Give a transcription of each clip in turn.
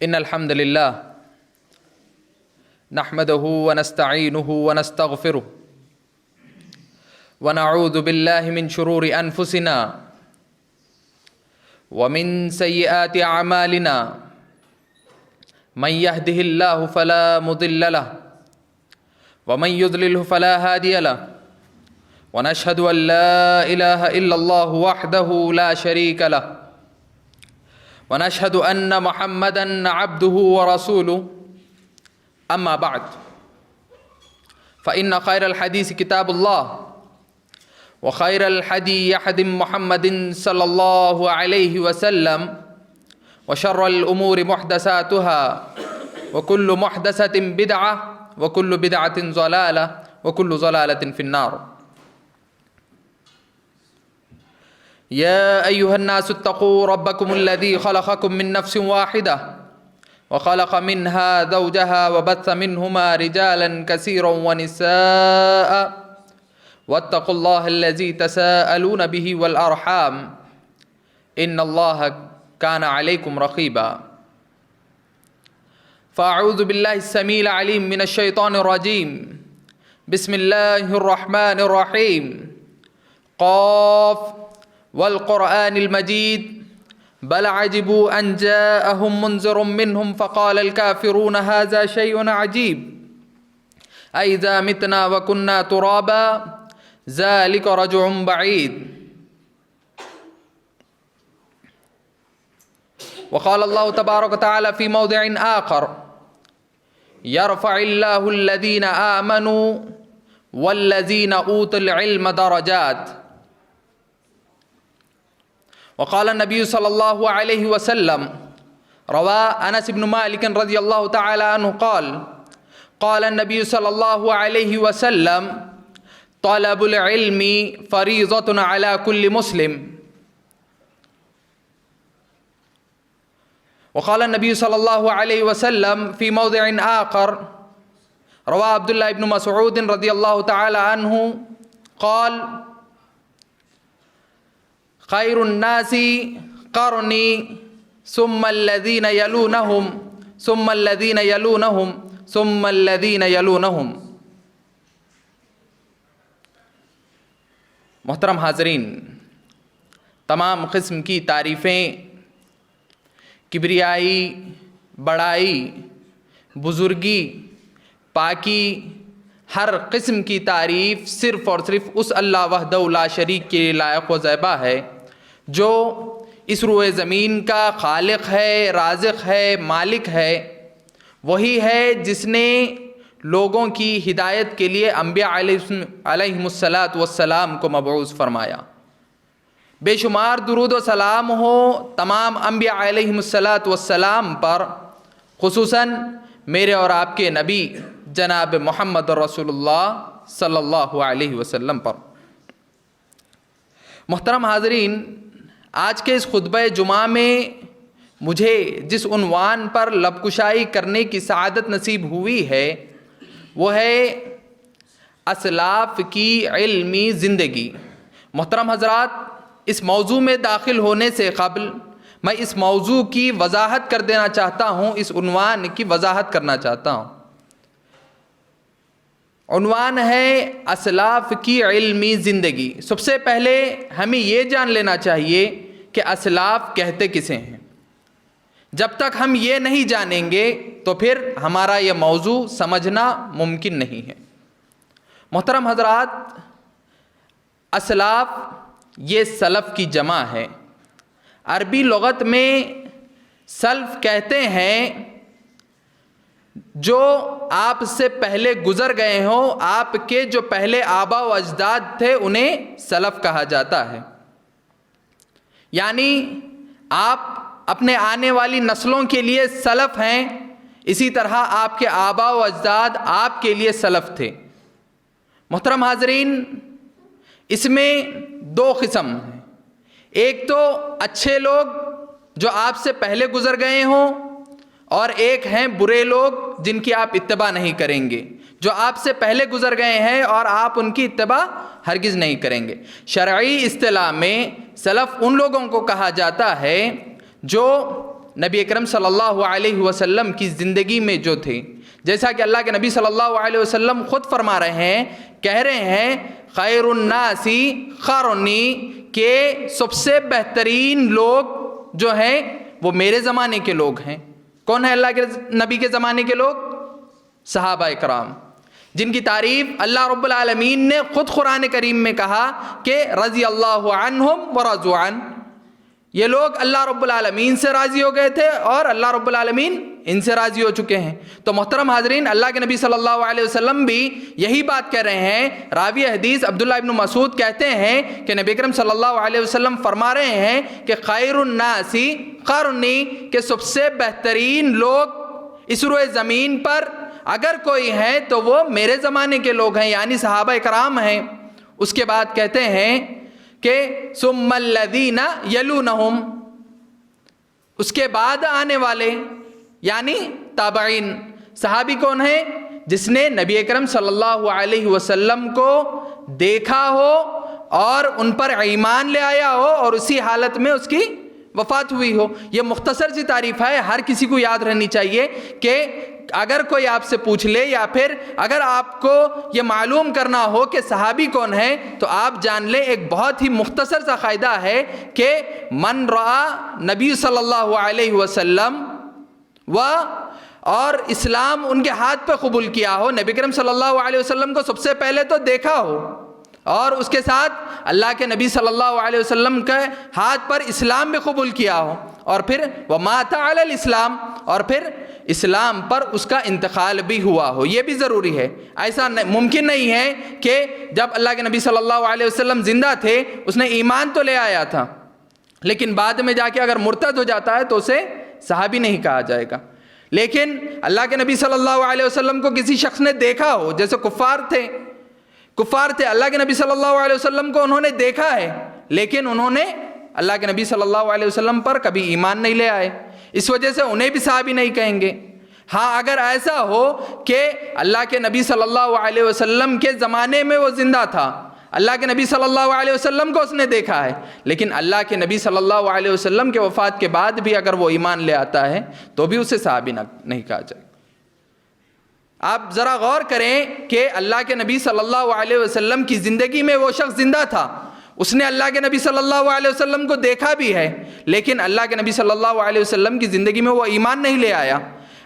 ان الحمد للہ نحمده ونستعینه ونستغفره ونعوذ باللہ من شرور انفسنا ومن سیئات اعمالنا من يهده الله فلا مضل له ومن يضلله فلا هادي له ونشهد ان لا اله الا الله وحده لا شريك له ونشهد ان محمدا عبده ورسوله اما بعد فان خير الحديث كتاب الله وخير الهدي هدي محمد صلى الله عليه وسلم وشر الامور محدثاتها وكل محدثة بدعة وكل بدعة ضلالة وكل ضلالة في النار. يا أيها الناس اتقوا ربكم الذي خلقكم من نفس واحدة وخلق منها زوجها وبث منهما رجالا كثيرا ونساء واتقوا الله الذي تساءلون به والأرحام إن الله كان عليكم رقيبا. فأعوذ بالله السميع العليم من الشيطان الرجيم. بسم الله الرحمن الرحيم. قاف والقرآن المجيد بل عجبوا أن جاءهم منذر منهم فقال الكافرون هذا شيء عجيب أإذا متنا وكنا ترابا ذلك رجع بعيد. وقال الله تبارك وتعالى في موضع آخر يرفع الله الذين آمنوا والذين أوتوا العلم درجات. وقال النبي صلى الله عليه وسلم روى أنس بن مالك رضي الله تعالى عنه قال النبي صلى الله عليه وسلم طلب العلم فريضة على كل مسلم. وقال النبي صلى الله عليه وسلم في موضع آخر روى عبد الله بن مسعود رضي الله تعالى عنه قال خير الناس قرني ثم الذين يلونهم ثم الذين يلونهم ثم الذين يلونهم. محترم حاضرین، تمام قسم کی تعریفیں، کبریائی، بڑائی، بزرگی، پاکی، ہر قسم کی تعریف صرف اور صرف اس اللہ وحدہ لا شریک کے لائق و زیبا ہے جو اس روئے زمین کا خالق ہے، رازق ہے، مالک ہے. وہی ہے جس نے لوگوں کی ہدایت کے لیے انبیاء علیہم السلام کو مبعوث فرمایا. بے شمار درود و سلام ہو تمام انبیاء علیہم السلام پر، خصوصاً میرے اور آپ کے نبی جناب محمد رسول اللہ صلی اللہ علیہ وسلم پر. محترم حاضرین، آج کے اس خطبہ جمعہ میں مجھے جس عنوان پر لب کشائی کرنے کی سعادت نصیب ہوئی ہے وہ ہے اسلاف کی علمی زندگی. محترم حضرات، اس موضوع میں داخل ہونے سے قبل میں اس موضوع کی وضاحت کر دینا چاہتا ہوں، اس عنوان کی وضاحت کرنا چاہتا ہوں. عنوان ہے اسلاف کی علمی زندگی. سب سے پہلے ہمیں یہ جان لینا چاہیے کہ اسلاف کہتے کسے ہیں. جب تک ہم یہ نہیں جانیں گے تو پھر ہمارا یہ موضوع سمجھنا ممکن نہیں ہے. محترم حضرات، اسلاف یہ سلف کی جمع ہے. عربی لغت میں سلف کہتے ہیں جو آپ سے پہلے گزر گئے ہوں، آپ کے جو پہلے آبا و اجداد تھے انہیں سلف کہا جاتا ہے. یعنی آپ اپنے آنے والی نسلوں کے لیے سلف ہیں، اسی طرح آپ کے آبا و اجداد آپ کے لیے سلف تھے. محترم حاضرین، اس میں دو قسم ہیں. ایک تو اچھے لوگ جو آپ سے پہلے گزر گئے ہوں، اور ایک ہیں برے لوگ جن کی آپ اتباع نہیں کریں گے، جو آپ سے پہلے گزر گئے ہیں اور آپ ان کی اتباع ہرگز نہیں کریں گے. شرعی اصطلاح میں سلف ان لوگوں کو کہا جاتا ہے جو نبی اکرم صلی اللہ علیہ وسلم کی زندگی میں جو تھے، جیسا کہ اللہ کے نبی صلی اللہ علیہ وسلم خود فرما رہے ہیں، کہہ رہے ہیں خیر الناس قرنی، کہ سب سے بہترین لوگ جو ہیں وہ میرے زمانے کے لوگ ہیں۔ کون ہے اللہ کے نبی کے زمانے کے لوگ؟ صحابہ کرام، جن کی تعریف اللہ رب العالمین نے خود قرآن کریم میں کہا کہ رضی اللہ عنہم ورضوا عنہ، یہ لوگ اللہ رب العالمین سے راضی ہو گئے تھے اور اللہ رب العالمین ان سے راضی ہو چکے ہیں۔ تو محترم حاضرین، اللہ کے نبی صلی اللہ علیہ وسلم بھی یہی بات کہہ رہے ہیں۔ راوی حدیث عبداللہ ابن مسعود کہتے ہیں کہ نبی اکرم صلی اللہ علیہ وسلم فرما رہے ہیں کہ خیر الناس قرنی، کہ سب سے بہترین لوگ اس روئے زمین پر اگر کوئی ہے تو وہ میرے زمانے کے لوگ ہیں، یعنی صحابہ کرام ہیں۔ اس کے بعد کہتے ہیں کہ ثم الذین یلونہم، اس کے بعد آنے والے یعنی تابعین۔ صحابی کون ہے؟ جس نے نبی اکرم صلی اللہ علیہ وسلم کو دیکھا ہو اور ان پر ایمان لے آیا ہو اور اسی حالت میں اس کی وفات ہوئی ہو۔ یہ مختصر سی تعریف ہے، ہر کسی کو یاد رہنی چاہیے کہ اگر کوئی آپ سے پوچھ لے یا پھر اگر آپ کو یہ معلوم کرنا ہو کہ صحابی کون ہے تو آپ جان لیں ایک بہت ہی مختصر سا قاعدہ ہے کہ من رأى نبی صلی اللہ علیہ وسلم اور اسلام ان کے ہاتھ پہ قبول کیا ہو، نبی کریم صلی اللہ علیہ وسلم کو سب سے پہلے تو دیکھا ہو اور اس کے ساتھ اللہ کے نبی صلی اللہ علیہ وسلم کے ہاتھ پر اسلام بھی قبول کیا ہو، اور پھر وَمَاتَ عَلَى الْإِسْلام، اور پھر اسلام پر اس کا انتقال بھی ہوا ہو۔ یہ بھی ضروری ہے۔ ایسا ممکن نہیں ہے کہ جب اللہ کے نبی صلی اللہ علیہ وسلم زندہ تھے اس نے ایمان تو لے آیا تھا لیکن بعد میں جا کے اگر مرتد ہو جاتا ہے تو اسے صحابی نہیں کہا جائے گا۔ لیکن اللہ کے نبی صلی اللہ علیہ وسلم کو کسی شخص نے دیکھا ہو، جیسے کفار تھے، اللہ کے نبی صلی اللہ علیہ وسلم کو انہوں نے دیکھا ہے لیکن انہوں نے اللہ کے نبی صلی اللہ علیہ وسلم پر کبھی ایمان نہیں لے آئے، اس وجہ سے انہیں بھی صحابی نہیں کہیں گے۔ ہاں اگر ایسا ہو کہ اللہ کے نبی صلی اللہ علیہ وسلم کے زمانے میں وہ زندہ تھا، اللہ کے نبی صلی اللہ علیہ وسلم کو اس نے دیکھا ہے، لیکن اللہ کے نبی صلی اللہ علیہ وسلم کے وفات کے بعد بھی اگر وہ ایمان لے آتا ہے تو بھی اسے صحابی نہیں کہا جائے۔ آپ ذرا غور کریں کہ اللہ کے نبی صلی اللہ علیہ وسلم کی زندگی میں وہ شخص زندہ تھا، اس نے اللہ کے نبی صلی اللہ علیہ وسلم کو دیکھا بھی ہے لیکن اللہ کے نبی صلی اللہ علیہ وسلم کی زندگی میں وہ ایمان نہیں لے آیا۔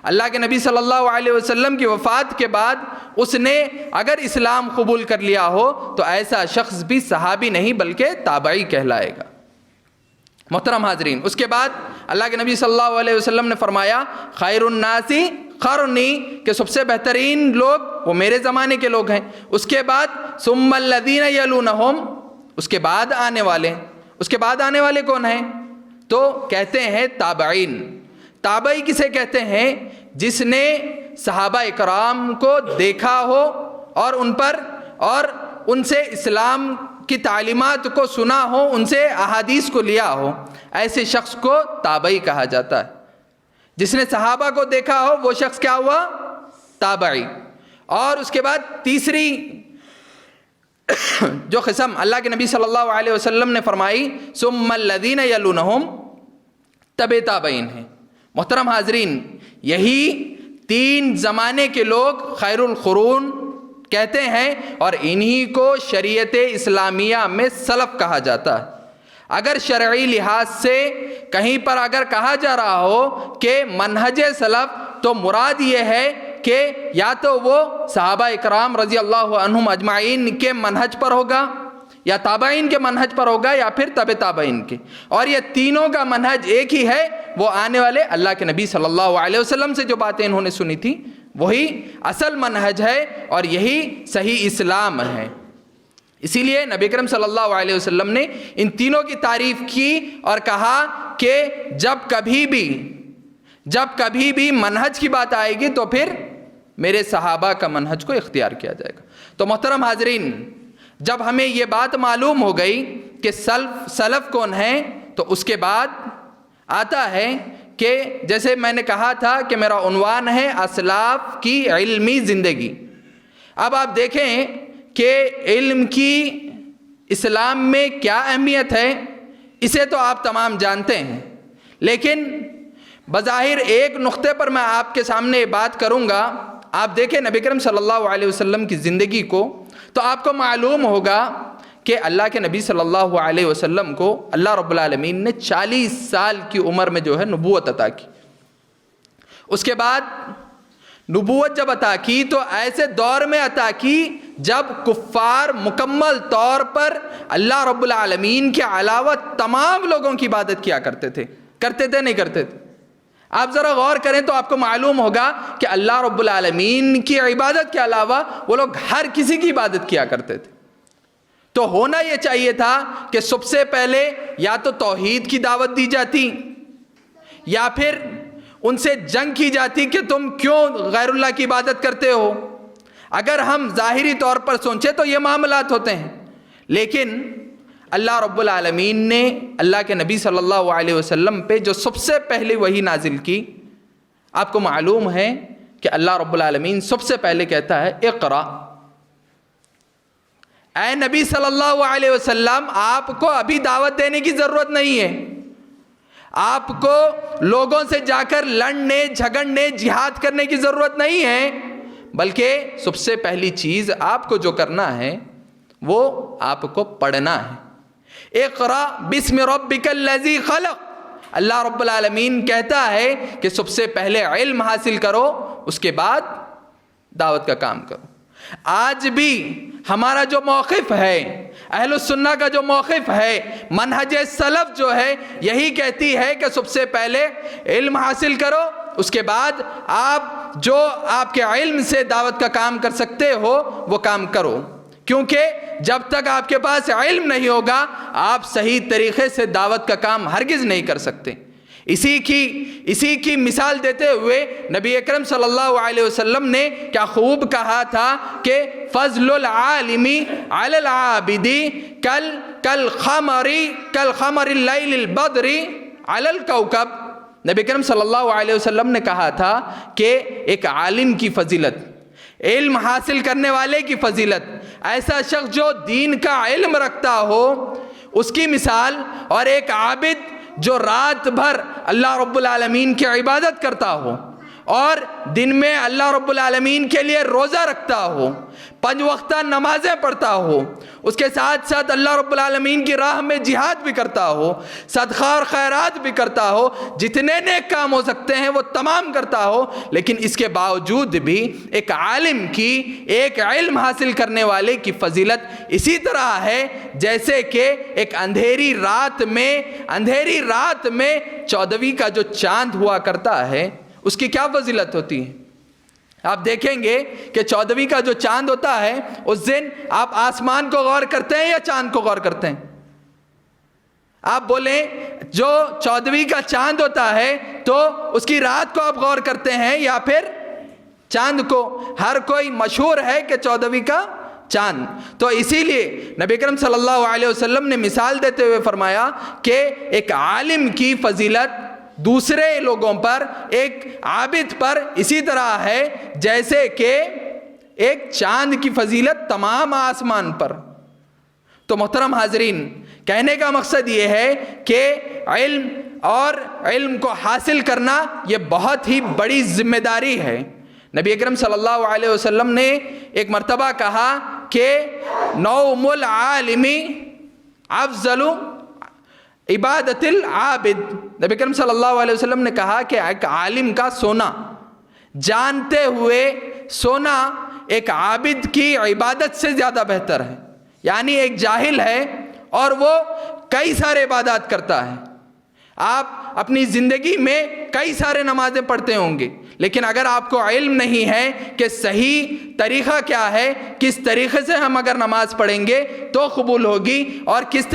اللہ کے نبی صلی اللہ علیہ وسلم کی وفات کے بعد اس نے اگر اسلام قبول کر لیا ہو تو ایسا شخص بھی صحابی نہیں بلکہ تابعی کہلائے گا۔ محترم حاضرین، اس کے بعد اللہ کے نبی صلی اللہ علیہ وسلم نے فرمایا خیر الناس قرنی، کہ سب سے بہترین لوگ وہ میرے زمانے کے لوگ ہیں۔ اس کے بعد ثم الذین یلونہم، اس کے بعد آنے والے کون ہیں؟ تو کہتے ہیں تابعین۔ تابعی کسے کہتے ہیں؟ جس نے صحابہ اکرام کو دیکھا ہو اور ان سے اسلام کی تعلیمات کو سنا ہو، ان سے احادیث کو لیا ہو، ایسے شخص کو تابعی کہا جاتا ہے۔ جس نے صحابہ کو دیکھا ہو وہ شخص کیا ہوا؟ تابعی۔ اور اس کے بعد تیسری جو قسم اللہ کے نبی صلی اللہ علیہ وسلم نے فرمائی ثم الذین یلونہم، تبع تابعین ہیں۔ محترم حاضرین، یہی تین زمانے کے لوگ خیر القرون کہتے ہیں اور انہی کو شریعت اسلامیہ میں سلف کہا جاتا ہے۔ اگر شرعی لحاظ سے کہیں پر اگر کہا جا رہا ہو کہ منہج سلف تو مراد یہ ہے کہ یا تو وہ صحابہ اکرام رضی اللہ عنہم اجمعین کے منہج پر ہوگا یا تابعین کے منہج پر ہوگا یا پھر تبع تابعین کے، اور یہ تینوں کا منہج ایک ہی ہے، وہ آنے والے اللہ کے نبی صلی اللہ علیہ وسلم سے جو باتیں انہوں نے سنی تھی وہی اصل منہج ہے اور یہی صحیح اسلام ہے۔ اسی لیے نبی کریم صلی اللہ علیہ وسلم نے ان تینوں کی تعریف کی اور کہا کہ جب کبھی بھی منہج کی بات آئے گی تو پھر میرے صحابہ کا منہج کو اختیار کیا جائے گا۔ تو محترم حاضرین، جب ہمیں یہ بات معلوم ہو گئی کہ سلف کون ہیں تو اس کے بعد آتا ہے کہ جیسے میں نے کہا تھا کہ میرا عنوان ہے اسلاف کی علمی زندگی۔ اب آپ دیکھیں کہ علم کی اسلام میں کیا اہمیت ہے، اسے تو آپ تمام جانتے ہیں، لیکن بظاہر ایک نقطے پر میں آپ کے سامنے بات کروں گا. آپ دیکھیں نبی کریم صلی اللہ علیہ وسلم کی زندگی کو تو آپ کو معلوم ہوگا کہ اللہ کے نبی صلی اللہ علیہ وسلم کو اللہ رب العالمین نے 40 سال کی عمر میں جو ہے نبوت عطا کی. اس کے بعد نبوت جب عطا کی تو ایسے دور میں عطا کی جب کفار مکمل طور پر اللہ رب العالمین کے علاوہ تمام لوگوں کی عبادت کیا کرتے تھے نہیں کرتے تھے. آپ ذرا غور کریں تو آپ کو معلوم ہوگا کہ اللہ رب العالمین کی عبادت کے علاوہ وہ لوگ ہر کسی کی عبادت کیا کرتے تھے. تو ہونا یہ چاہیے تھا کہ سب سے پہلے یا تو توحید کی دعوت دی جاتی یا پھر ان سے جنگ کی جاتی کہ تم کیوں غیر اللہ کی عبادت کرتے ہو. اگر ہم ظاہری طور پر سوچیں تو یہ معاملات ہوتے ہیں، لیکن اللہ رب العالمین نے اللہ کے نبی صلی اللہ علیہ وسلم پہ جو سب سے پہلے وحی نازل کی، آپ کو معلوم ہے کہ اللہ رب العالمین سب سے پہلے کہتا ہے اقرا. اے نبی صلی اللہ علیہ وسلم، آپ کو ابھی دعوت دینے کی ضرورت نہیں ہے، آپ کو لوگوں سے جا کر لڑنے جھگڑنے جہاد کرنے کی ضرورت نہیں ہے، بلکہ سب سے پہلی چیز آپ کو جو کرنا ہے وہ آپ کو پڑھنا ہے. اقرا بسم ربک الذی خلق. اللہ رب العالمین کہتا ہے کہ سب سے پہلے علم حاصل کرو، اس کے بعد دعوت کا کام کرو. آج بھی ہمارا جو موقف ہے، اہل السنہ کا جو موقف ہے، منہج سلف جو ہے یہی کہتی ہے کہ سب سے پہلے علم حاصل کرو، اس کے بعد آپ جو آپ کے علم سے دعوت کا کام کر سکتے ہو وہ کام کرو. کیونکہ جب تک آپ کے پاس علم نہیں ہوگا آپ صحیح طریقے سے دعوت کا کام ہرگز نہیں کر سکتے. اسی کی مثال دیتے ہوئے نبی اکرم صلی اللہ علیہ وسلم نے کیا خوب کہا تھا کہ فضل العالم علی العابد کل خمر اللیل البدر علی الکوکب. نبی اکرم صلی اللہ علیہ وسلم نے کہا تھا کہ ایک عالم کی فضیلت، علم حاصل کرنے والے کی فضیلت، ایسا شخص جو دین کا علم رکھتا ہو اس کی مثال، اور ایک عابد جو رات بھر اللہ رب العالمین کی عبادت کرتا ہو اور دن میں اللہ رب العالمین کے لیے روزہ رکھتا ہو، 5 وقتہ نمازیں پڑھتا ہو، اس کے ساتھ ساتھ اللہ رب العالمین کی راہ میں جہاد بھی کرتا ہو، صدقہ اور خیرات بھی کرتا ہو، جتنے نیک کام ہو سکتے ہیں وہ تمام کرتا ہو، لیکن اس کے باوجود بھی ایک عالم کی، ایک علم حاصل کرنے والے کی فضیلت اسی طرح ہے جیسے کہ ایک اندھیری رات میں 14ویں کا جو چاند ہوا کرتا ہے اس کی کیا فضیلت ہوتی ہے. آپ دیکھیں گے کہ 14ویں کا جو چاند ہوتا ہے اس دن آپ آسمان کو غور کرتے ہیں یا چاند کو غور کرتے ہیں؟ آپ بولیں جو 14ویں کا چاند ہوتا ہے تو اس کی رات کو آپ غور کرتے ہیں یا پھر چاند کو؟ ہر کوئی مشہور ہے کہ 14ویں کا چاند. تو اسی لیے نبی کریم صلی اللہ علیہ وسلم نے مثال دیتے ہوئے فرمایا کہ ایک عالم کی فضیلت دوسرے لوگوں پر، ایک عابد پر اسی طرح ہے جیسے کہ ایک چاند کی فضیلت تمام آسمان پر. تو محترم حاضرین، کہنے کا مقصد یہ ہے کہ علم اور علم کو حاصل کرنا یہ بہت ہی بڑی ذمہ داری ہے. نبی اکرم صلی اللہ علیہ وسلم نے ایک مرتبہ کہا کہ نوم العالم افضل عبادت العابد. نبی کریم صلی اللہ علیہ وسلم نے کہا کہ ایک عالم کا سونا، جانتے ہوئے سونا ایک عابد کی عبادت سے زیادہ بہتر ہے. یعنی ایک جاہل ہے اور وہ کئی سارے عبادات کرتا ہے، آپ اپنی زندگی میں کئی سارے نمازیں پڑھتے ہوں گے، لیکن اگر آپ کو علم نہیں ہے کہ صحیح طریقہ کیا ہے، کس طریقے سے ہم اگر نماز پڑھیں گے تو قبول ہوگی، اور کس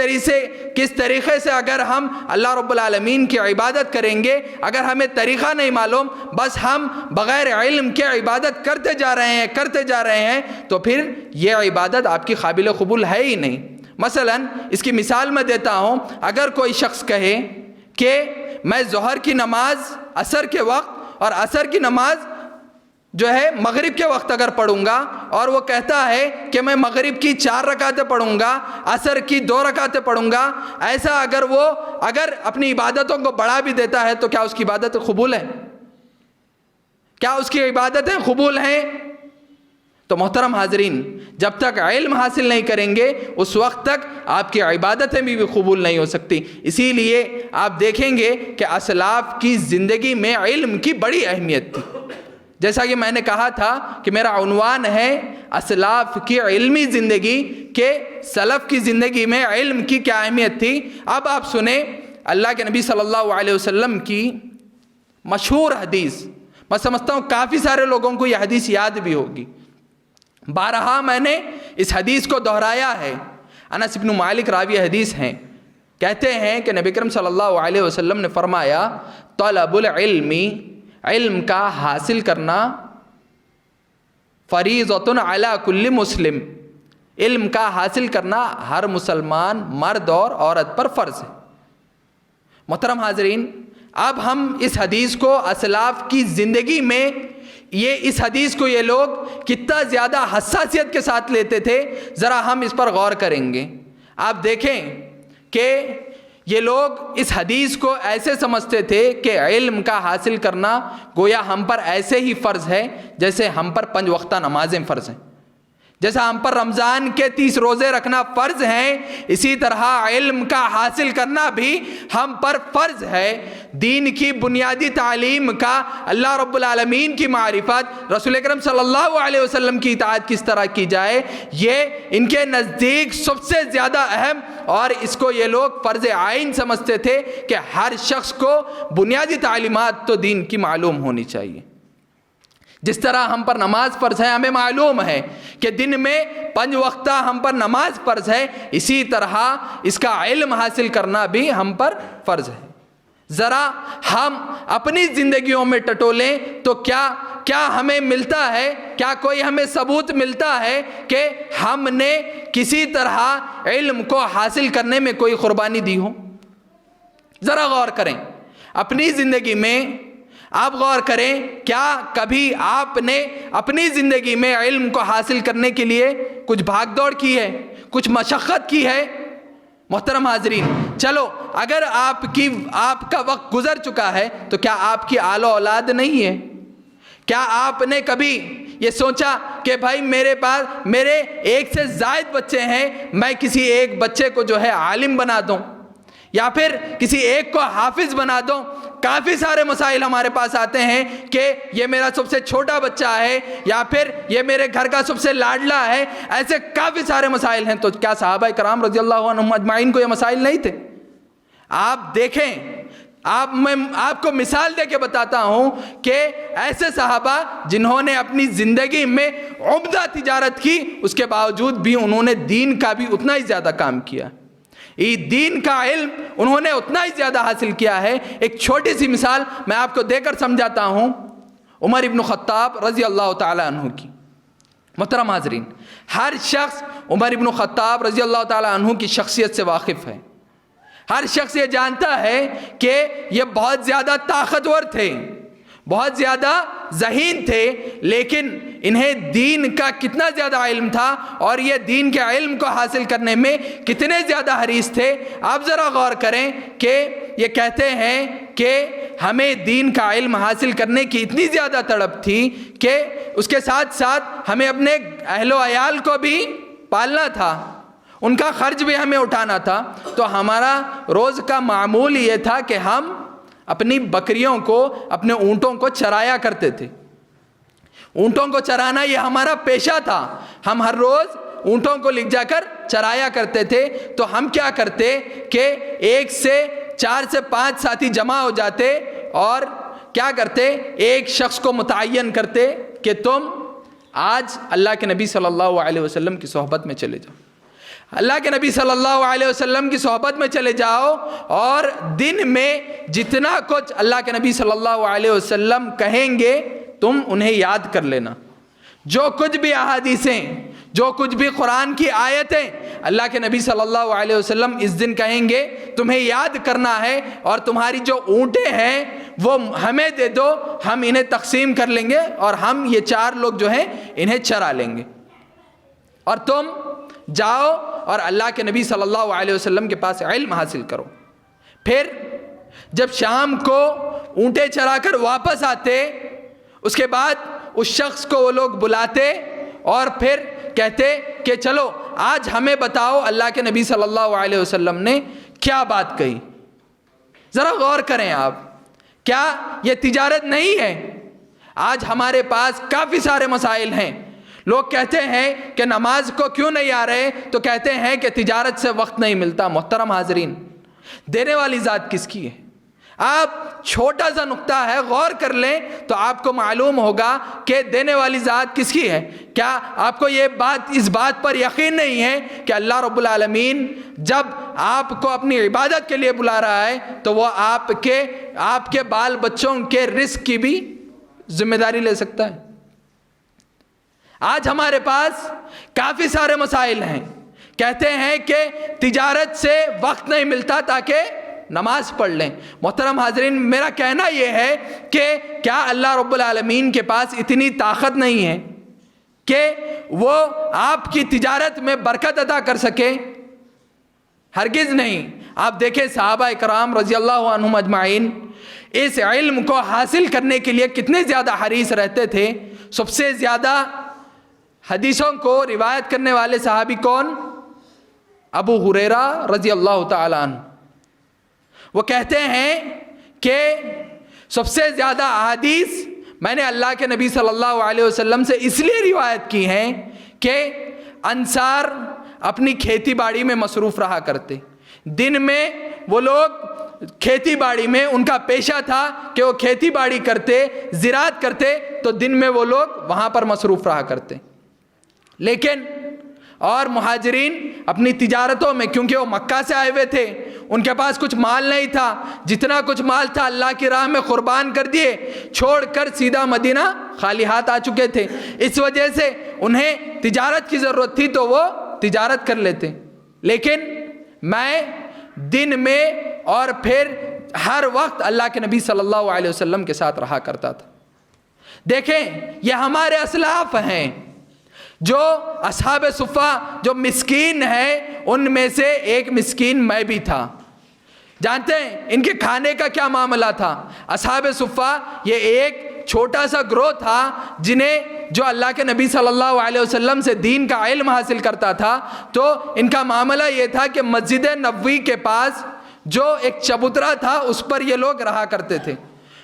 طریقے سے اگر ہم اللہ رب العالمین کی عبادت کریں گے، اگر ہمیں طریقہ نہیں معلوم، بس ہم بغیر علم کے عبادت کرتے جا رہے ہیں تو پھر یہ عبادت آپ کی قابل قبول ہے ہی نہیں. مثلا اس کی مثال میں دیتا ہوں. اگر کوئی شخص کہے کہ میں ظہر کی نماز عصر کے وقت اور عصر کی نماز جو ہے مغرب کے وقت اگر پڑھوں گا اور وہ کہتا ہے کہ میں مغرب کی 4 رکعتیں پڑھوں گا، عصر کی 2 رکعتیں پڑھوں گا، ایسا اگر اپنی عبادتوں کو بڑھا بھی دیتا ہے تو کیا اس کی عبادت قبول ہے؟ کیا اس کی عبادتیں قبول ہیں؟ تو محترم حاضرین، جب تک علم حاصل نہیں کریں گے اس وقت تک آپ کی عبادتیں بھی قبول نہیں ہو سکتی۔ اسی لیے آپ دیکھیں گے کہ اسلاف کی زندگی میں علم کی بڑی اہمیت تھی۔ جیسا کہ میں نے کہا تھا کہ میرا عنوان ہے اسلاف کی علمی زندگی، کہ سلف کی زندگی میں علم کی کیا اہمیت تھی۔ اب آپ سنیں اللہ کے نبی صلی اللہ علیہ وسلم کی مشہور حدیث، میں سمجھتا ہوں کافی سارے لوگوں کو یہ حدیث یاد بھی ہوگی، بارہا میں نے اس حدیث کو دہرایا ہے۔ انس بن مالک راوی حدیث ہیں، کہتے ہیں کہ نبی کریم صلی اللہ علیہ وسلم نے فرمایا طلب العلم، علم کا حاصل کرنا فریضۃ علی کل مسلم، علم کا حاصل کرنا ہر مسلمان مرد اور عورت پر فرض ہے۔ محترم حاضرین، اب ہم اس حدیث کو اسلاف کی زندگی میں اس حدیث کو یہ لوگ کتنا زیادہ حساسیت کے ساتھ لیتے تھے، ذرا ہم اس پر غور کریں گے۔ آپ دیکھیں کہ یہ لوگ اس حدیث کو ایسے سمجھتے تھے کہ علم کا حاصل کرنا گویا ہم پر ایسے ہی فرض ہے جیسے ہم پر 5 وقتہ نمازیں فرض ہیں، جیسا ہم پر رمضان کے 30 روزے رکھنا فرض ہیں، اسی طرح علم کا حاصل کرنا بھی ہم پر فرض ہے۔ دین کی بنیادی تعلیم کا، اللہ رب العالمین کی معرفت، رسول اکرم صلی اللہ علیہ وسلم کی اطاعت کس طرح کی جائے، یہ ان کے نزدیک سب سے زیادہ اہم، اور اس کو یہ لوگ فرض عین سمجھتے تھے کہ ہر شخص کو بنیادی تعلیمات تو دین کی معلوم ہونی چاہیے۔ جس طرح ہم پر نماز فرض ہے، ہمیں معلوم ہے کہ دن میں 5 وقتہ ہم پر نماز فرض ہے، اسی طرح اس کا علم حاصل کرنا بھی ہم پر فرض ہے۔ ذرا ہم اپنی زندگیوں میں ٹٹولیں تو کیا ہمیں ملتا ہے، کیا کوئی ہمیں ثبوت ملتا ہے کہ ہم نے کسی طرح علم کو حاصل کرنے میں کوئی قربانی دی ہو؟ ذرا غور کریں اپنی زندگی میں، آپ غور کریں، کیا کبھی آپ نے اپنی زندگی میں علم کو حاصل کرنے کے لیے کچھ بھاگ دوڑ کی ہے، کچھ مشقت کی ہے؟ محترم حاضرین، چلو اگر آپ کا وقت گزر چکا ہے تو کیا آپ کی آل و اولاد نہیں ہے؟ کیا آپ نے کبھی یہ سوچا کہ بھائی میرے 1 سے زائد بچے ہیں، میں کسی ایک بچے کو جو ہے عالم بنا دوں، یا پھر کسی ایک کو حافظ بنا دوں؟ کافی سارے مسائل ہمارے پاس آتے ہیں کہ یہ میرا سب سے چھوٹا بچہ ہے، یا پھر یہ میرے گھر کا سب سے لاڈلا ہے، ایسے کافی سارے مسائل ہیں۔ تو کیا صحابہ کرام رضی اللہ عنہم اجمعین کو یہ مسائل نہیں تھے؟ آپ دیکھیں، میں آپ کو مثال دے کے بتاتا ہوں کہ ایسے صحابہ جنہوں نے اپنی زندگی میں عمدہ تجارت کی، اس کے باوجود بھی انہوں نے دین کا بھی اتنا ہی زیادہ کام کیا، دین کا علم انہوں نے اتنا ہی زیادہ حاصل کیا ہے۔ ایک چھوٹی سی مثال میں آپ کو دے کر سمجھاتا ہوں، عمر ابن خطاب رضی اللہ تعالی عنہ کی۔ محترم حاضرین، ہر شخص عمر ابن خطاب رضی اللہ تعالی عنہ کی شخصیت سے واقف ہے۔ ہر شخص یہ جانتا ہے کہ یہ بہت زیادہ طاقتور تھے، بہت زیادہ ذہین تھے، لیکن انہیں دین کا کتنا زیادہ علم تھا اور یہ دین کے علم کو حاصل کرنے میں کتنے زیادہ حریص تھے۔ آپ ذرا غور کریں کہ یہ کہتے ہیں کہ ہمیں دین کا علم حاصل کرنے کی اتنی زیادہ تڑپ تھی کہ اس کے ساتھ ساتھ ہمیں اپنے اہل و عیال کو بھی پالنا تھا، ان کا خرچ بھی ہمیں اٹھانا تھا۔ تو ہمارا روز کا معمول یہ تھا کہ ہم اپنی بکریوں کو، اپنے اونٹوں کو چرایا کرتے تھے۔ اونٹوں کو چرانا یہ ہمارا پیشہ تھا، ہم ہر روز اونٹوں کو لے جا کر چرایا کرتے تھے۔ تو ہم کیا کرتے کہ 1 سے 4 سے 5 ساتھی جمع ہو جاتے اور کیا کرتے، ایک شخص کو متعین کرتے کہ تم آج اللہ کے نبی صلی اللہ علیہ وسلم کی صحبت میں چلے جاؤ، اللہ کے نبی صلی اللہ علیہ وسلم کی صحبت میں چلے جاؤ، اور دن میں جتنا کچھ اللہ کے نبی صلی اللہ علیہ وسلم کہیں گے تم انہیں یاد کر لینا۔ جو کچھ بھی احادیثیں، جو کچھ بھی قرآن کی آیتیں اللہ کے نبی صلی اللہ علیہ وسلم اس دن کہیں گے تمہیں یاد کرنا ہے، اور تمہاری جو اونٹیں ہیں وہ ہمیں دے دو، ہم انہیں تقسیم کر لیں گے اور ہم یہ 4 لوگ جو ہیں انہیں چرا لیں گے، اور تم جاؤ اور اللہ کے نبی صلی اللہ علیہ وسلم کے پاس علم حاصل کرو۔ پھر جب شام کو اونٹیں چرا کر واپس آتے، اس کے بعد اس شخص کو وہ لوگ بلاتے اور پھر کہتے کہ چلو آج ہمیں بتاؤ اللہ کے نبی صلی اللہ علیہ وسلم نے کیا بات کہی۔ ذرا غور کریں آپ، کیا یہ تجارت نہیں ہے؟ آج ہمارے پاس کافی سارے مسائل ہیں۔ لوگ کہتے ہیں کہ نماز کو کیوں نہیں آ رہے، تو کہتے ہیں کہ تجارت سے وقت نہیں ملتا۔ محترم حاضرین، دینے والی ذات کس کی ہے؟ آپ چھوٹا سا نقطہ ہے، غور کر لیں تو آپ کو معلوم ہوگا کہ دینے والی ذات کس کی ہے۔ کیا آپ کو اس بات پر یقین نہیں ہے کہ اللہ رب العالمین جب آپ کو اپنی عبادت کے لیے بلا رہا ہے تو وہ آپ کے بال بچوں کے رزق کی بھی ذمہ داری لے سکتا ہے؟ آج ہمارے پاس کافی سارے مسائل ہیں، کہتے ہیں کہ تجارت سے وقت نہیں ملتا تاکہ نماز پڑھ لیں۔ محترم حاضرین، میرا کہنا یہ ہے کہ کیا اللہ رب العالمین کے پاس اتنی طاقت نہیں ہے کہ وہ آپ کی تجارت میں برکت عطا کر سکے؟ ہرگز نہیں۔ آپ دیکھیں صحابہ اکرام رضی اللہ عنہم اجمعین اس علم کو حاصل کرنے کے لیے کتنے زیادہ حریص رہتے تھے۔ سب سے زیادہ حدیثوں کو روایت کرنے والے صحابی کون؟ ابو ہریرہ رضی اللہ تعالی عنہ۔ وہ کہتے ہیں کہ سب سے زیادہ احادیث میں نے اللہ کے نبی صلی اللہ علیہ وسلم سے اس لیے روایت کی ہیں کہ انصار اپنی کھیتی باڑی میں مصروف رہا کرتے۔ دن میں وہ لوگ کھیتی باڑی میں ان کا پیشہ تھا کہ وہ کھیتی باڑی کرتے، زراعت کرتے، تو دن میں وہ لوگ وہاں پر مصروف رہا کرتے۔ لیکن اور مہاجرین اپنی تجارتوں میں، کیونکہ وہ مکہ سے آئے ہوئے تھے، ان کے پاس کچھ مال نہیں تھا، جتنا کچھ مال تھا اللہ کی راہ میں قربان کر دیے، چھوڑ کر سیدھا مدینہ خالی ہاتھ آ چکے تھے۔ اس وجہ سے انہیں تجارت کی ضرورت تھی تو وہ تجارت کر لیتے۔ لیکن میں دن میں اور پھر ہر وقت اللہ کے نبی صلی اللہ علیہ وسلم کے ساتھ رہا کرتا تھا۔ دیکھیں یہ ہمارے اسلاف ہیں، جو اصحاب صفہ جو مسکین ہیں، ان میں سے ایک مسکین میں بھی تھا۔ جانتے ہیں ان کے کھانے کا کیا معاملہ تھا؟ اصحاب صفہ یہ ایک چھوٹا سا گروہ تھا جو اللہ کے نبی صلی اللہ علیہ وسلم سے دین کا علم حاصل کرتا تھا۔ تو ان کا معاملہ یہ تھا کہ مسجد نبوی کے پاس جو ایک چبوترا تھا اس پر یہ لوگ رہا کرتے تھے،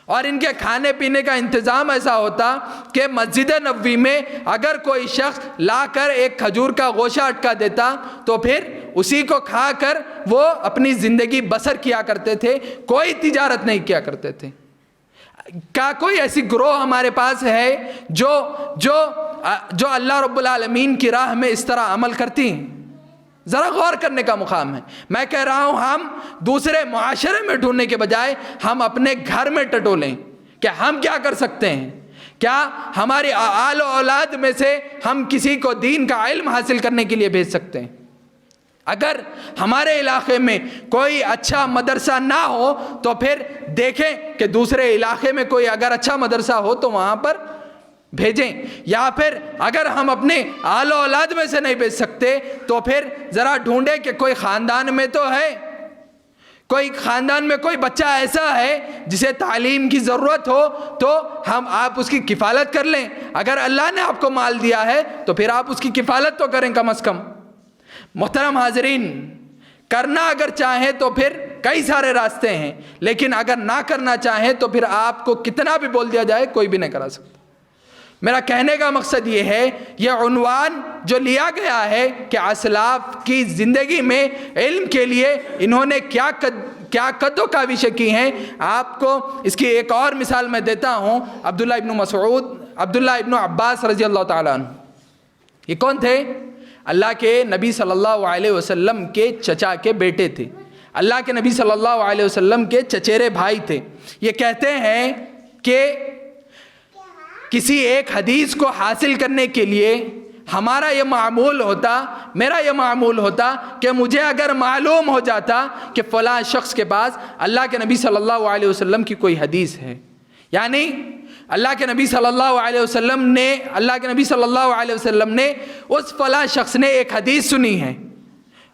اور ان کے کھانے پینے کا انتظام ایسا ہوتا کہ مسجد نبوی میں اگر کوئی شخص لا کر ایک کھجور کا گوشہ اٹکا دیتا تو پھر اسی کو کھا کر وہ اپنی زندگی بسر کیا کرتے تھے، کوئی تجارت نہیں کیا کرتے تھے۔ کیا کوئی ایسی گروہ ہمارے پاس ہے جو اللہ رب العالمین کی راہ میں اس طرح عمل کرتی ہیں؟ ذرا غور کرنے کا مقام ہے۔ میں کہہ رہا ہوں ہم دوسرے معاشرے میں ڈھونڈنے کے بجائے ہم اپنے گھر میں ٹٹولیں کہ ہم کیا کر سکتے ہیں۔ کیا ہماری آل و اولاد میں سے ہم کسی کو دین کا علم حاصل کرنے کے لیے بھیج سکتے ہیں؟ اگر ہمارے علاقے میں کوئی اچھا مدرسہ نہ ہو تو پھر دیکھیں کہ دوسرے علاقے میں کوئی اگر اچھا مدرسہ ہو تو وہاں پر بھیجیں، یا پھر اگر ہم اپنے آل و اولاد میں سے نہیں بھیج سکتے تو پھر ذرا ڈھونڈیں کہ کوئی خاندان میں تو ہے، کوئی خاندان میں کوئی بچہ ایسا ہے جسے تعلیم کی ضرورت ہو تو آپ اس کی کفالت کر لیں۔ اگر اللہ نے آپ کو مال دیا ہے تو پھر آپ اس کی کفالت تو کریں کم از کم۔ محترم حاضرین، کرنا اگر چاہیں تو پھر کئی سارے راستے ہیں، لیکن اگر نہ کرنا چاہیں تو پھر آپ کو کتنا بھی بول دیا جائے کوئی بھی نہیں کرا سکتا۔ میرا کہنے کا مقصد یہ ہے، یہ عنوان جو لیا گیا ہے کہ اسلاف کی زندگی میں علم کے لیے انہوں نے کیا قد و کاوشیں کی ہیں، آپ کو اس کی ایک اور مثال میں دیتا ہوں۔ عبداللہ ابن عباس رضی اللہ تعالیٰ عنہ، یہ کون تھے؟ اللہ کے نبی صلی اللہ علیہ وسلم کے چچا کے بیٹے تھے، اللہ کے نبی صلی اللہ علیہ وسلم کے چچیرے بھائی تھے۔ یہ کہتے ہیں کہ کسی ایک حدیث کو حاصل کرنے کے لیے ہمارا یہ معمول ہوتا، میرا یہ معمول ہوتا کہ مجھے اگر معلوم ہو جاتا کہ فلاں شخص کے پاس اللہ کے نبی صلی اللہ علیہ وسلم کی کوئی حدیث ہے، یعنی اللہ کے نبی صلی اللہ علیہ وسلم نے اس فلاں شخص نے ایک حدیث سنی ہے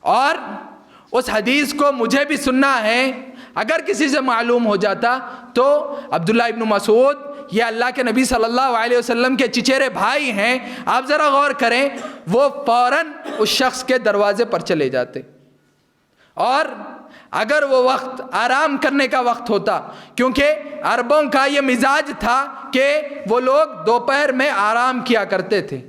اور اس حدیث کو مجھے بھی سننا ہے، اگر کسی سے معلوم ہو جاتا تو عبداللہ ابن مسعود یہ اللہ کے نبی صلی اللہ علیہ وسلم کے چچیرے بھائی ہیں، آپ ذرا غور کریں، وہ فوراً اس شخص کے دروازے پر چلے جاتے، اور اگر وہ وقت آرام کرنے کا وقت ہوتا، کیونکہ عربوں کا یہ مزاج تھا کہ وہ لوگ دوپہر میں آرام کیا کرتے تھے،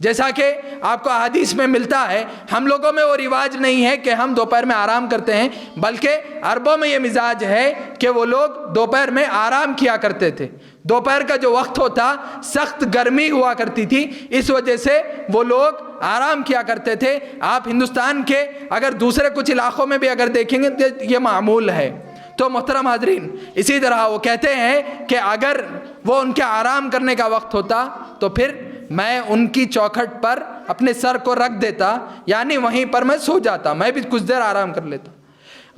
جیسا کہ آپ کو احادیث میں ملتا ہے، ہم لوگوں میں وہ رواج نہیں ہے کہ ہم دوپہر میں آرام کرتے ہیں، بلکہ عربوں میں یہ مزاج ہے کہ وہ لوگ دوپہر میں آرام کیا کرتے تھے۔ دوپہر کا جو وقت ہوتا سخت گرمی ہوا کرتی تھی، اس وجہ سے وہ لوگ آرام کیا کرتے تھے۔ آپ ہندوستان کے اگر دوسرے کچھ علاقوں میں بھی اگر دیکھیں گے تو یہ معمول ہے۔ تو محترم حاضرین، اسی طرح وہ کہتے ہیں کہ اگر وہ ان کے آرام کرنے کا وقت ہوتا تو پھر میں ان کی چوکھٹ پر اپنے سر کو رکھ دیتا، یعنی وہیں پر میں سو جاتا، میں بھی کچھ دیر آرام کر لیتا۔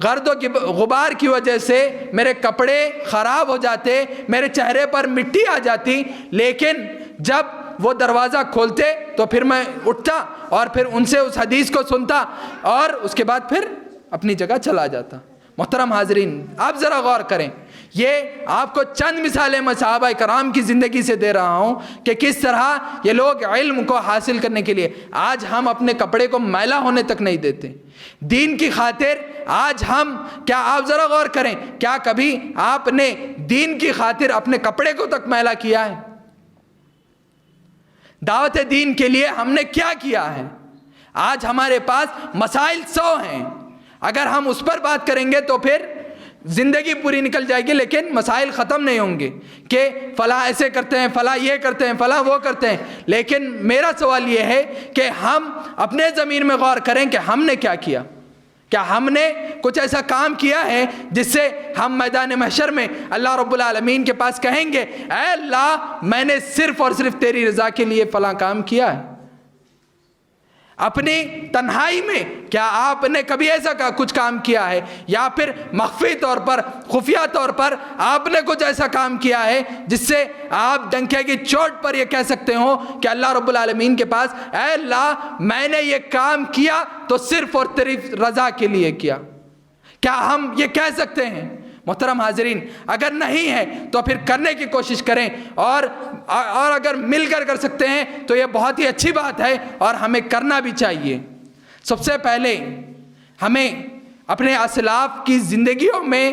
گرد و غبار کی وجہ سے میرے کپڑے خراب ہو جاتے، میرے چہرے پر مٹی آ جاتی، لیکن جب وہ دروازہ کھولتے تو پھر میں اٹھتا اور پھر ان سے اس حدیث کو سنتا اور اس کے بعد پھر اپنی جگہ چلا جاتا۔ محترم حاضرین، آپ ذرا غور کریں، یہ آپ کو چند مثالیں میں صحابہ کرام کی زندگی سے دے رہا ہوں کہ کس طرح یہ لوگ علم کو حاصل کرنے کے لیے، آج ہم اپنے کپڑے کو میلا ہونے تک نہیں دیتے دین کی خاطر۔ آج ہم کیا، آپ ذرا غور کریں، کیا کبھی آپ نے دین کی خاطر اپنے کپڑے کو تک میلا کیا ہے؟ دعوت دین کے لیے ہم نے کیا کیا ہے؟ آج ہمارے پاس مسائل 100 ہیں، اگر ہم اس پر بات کریں گے تو پھر زندگی پوری نکل جائے گی، لیکن مسائل ختم نہیں ہوں گے کہ فلاں ایسے کرتے ہیں، فلاں یہ کرتے ہیں، فلاں وہ کرتے ہیں۔ لیکن میرا سوال یہ ہے کہ ہم اپنے ضمیر میں غور کریں کہ ہم نے کیا کیا، کیا ہم نے کچھ ایسا کام کیا ہے جس سے ہم میدان محشر میں اللہ رب العالمین کے پاس کہیں گے اے اللہ میں نے صرف اور صرف تیری رضا کے لیے فلاں کام کیا ہے؟ اپنی تنہائی میں کیا آپ نے کبھی ایسا کچھ کام کیا ہے، یا پھر مخفی طور پر، خفیہ طور پر آپ نے کچھ ایسا کام کیا ہے جس سے آپ ڈنکے کی چوٹ پر یہ کہہ سکتے ہو کہ اللہ رب العالمین کے پاس اے اللہ میں نے یہ کام کیا تو صرف اور تیری رضا کے لیے کیا؟ کیا ہم یہ کہہ سکتے ہیں؟ محترم حاضرین، اگر نہیں ہے تو پھر کرنے کی کوشش کریں، اور اگر مل کر سکتے ہیں تو یہ بہت ہی اچھی بات ہے اور ہمیں کرنا بھی چاہیے۔ سب سے پہلے ہمیں اپنے اسلاف کی زندگیوں میں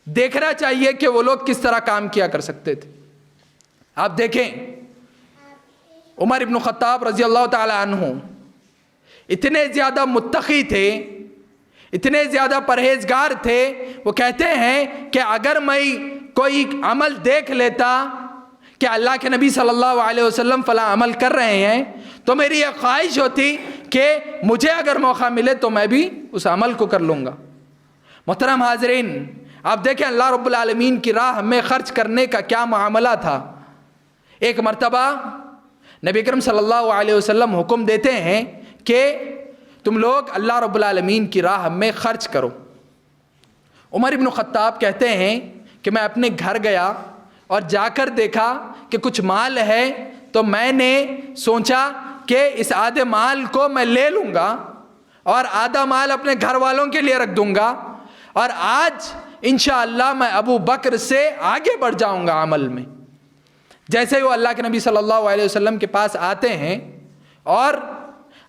دیکھنا چاہیے کہ وہ لوگ کس طرح کام کیا کر سکتے تھے۔ آپ دیکھیں عمر ابن خطاب رضی اللہ تعالی عنہ اتنے زیادہ متقی تھے، اتنے زیادہ پرہیزگار تھے، وہ کہتے ہیں کہ اگر میں کوئی عمل دیکھ لیتا کہ اللہ کے نبی صلی اللہ علیہ وسلم فلاں عمل کر رہے ہیں تو میری یہ خواہش ہوتی کہ مجھے اگر موقع ملے تو میں بھی اس عمل کو کر لوں گا۔ محترم حاضرین، آپ دیکھیں اللہ رب العالمین کی راہ میں خرچ کرنے کا کیا معاملہ تھا۔ ایک مرتبہ نبی اکرم صلی اللہ علیہ وسلم حکم دیتے ہیں کہ تم لوگ اللہ رب العالمین کی راہ میں خرچ کرو۔ عمر ابن خطاب کہتے ہیں کہ میں اپنے گھر گیا اور جا کر دیکھا کہ کچھ مال ہے، تو میں نے سوچا کہ اس آدھے مال کو میں لے لوں گا اور آدھا مال اپنے گھر والوں کے لیے رکھ دوں گا، اور آج انشاءاللہ میں ابو بکر سے آگے بڑھ جاؤں گا عمل میں۔ جیسے وہ اللہ کے نبی صلی اللہ علیہ وسلم کے پاس آتے ہیں اور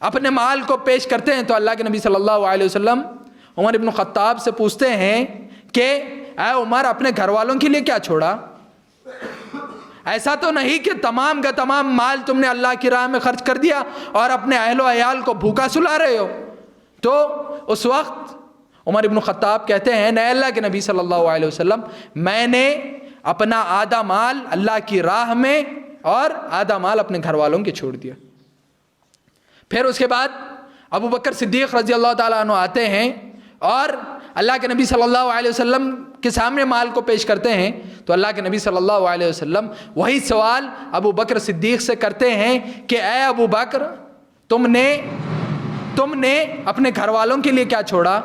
اپنے مال کو پیش کرتے ہیں تو اللہ کے نبی صلی اللہ علیہ وسلم عمر ابن خطاب سے پوچھتے ہیں کہ اے عمر، اپنے گھر والوں کے لیے کیا چھوڑا؟ ایسا تو نہیں کہ تمام کا تمام مال تم نے اللہ کی راہ میں خرچ کر دیا اور اپنے اہل و عیال کو بھوکا سلا رہے ہو؟ تو اس وقت عمر ابن خطاب کہتے ہیں اے اللہ کے نبی صلی اللہ علیہ وسلم، میں نے اپنا آدھا مال اللہ کی راہ میں اور آدھا مال اپنے گھر والوں کے چھوڑ دیا۔ پھر اس کے بعد ابو بکر صدیق رضی اللہ تعالیٰ عنہ آتے ہیں اور اللہ کے نبی صلی اللہ علیہ وسلم کے سامنے مال کو پیش کرتے ہیں تو اللہ کے نبی صلی اللہ علیہ وسلم وہی سوال ابو بکر صدیق سے کرتے ہیں کہ اے ابو بکر، تم نے اپنے گھر والوں کے لیے کیا چھوڑا؟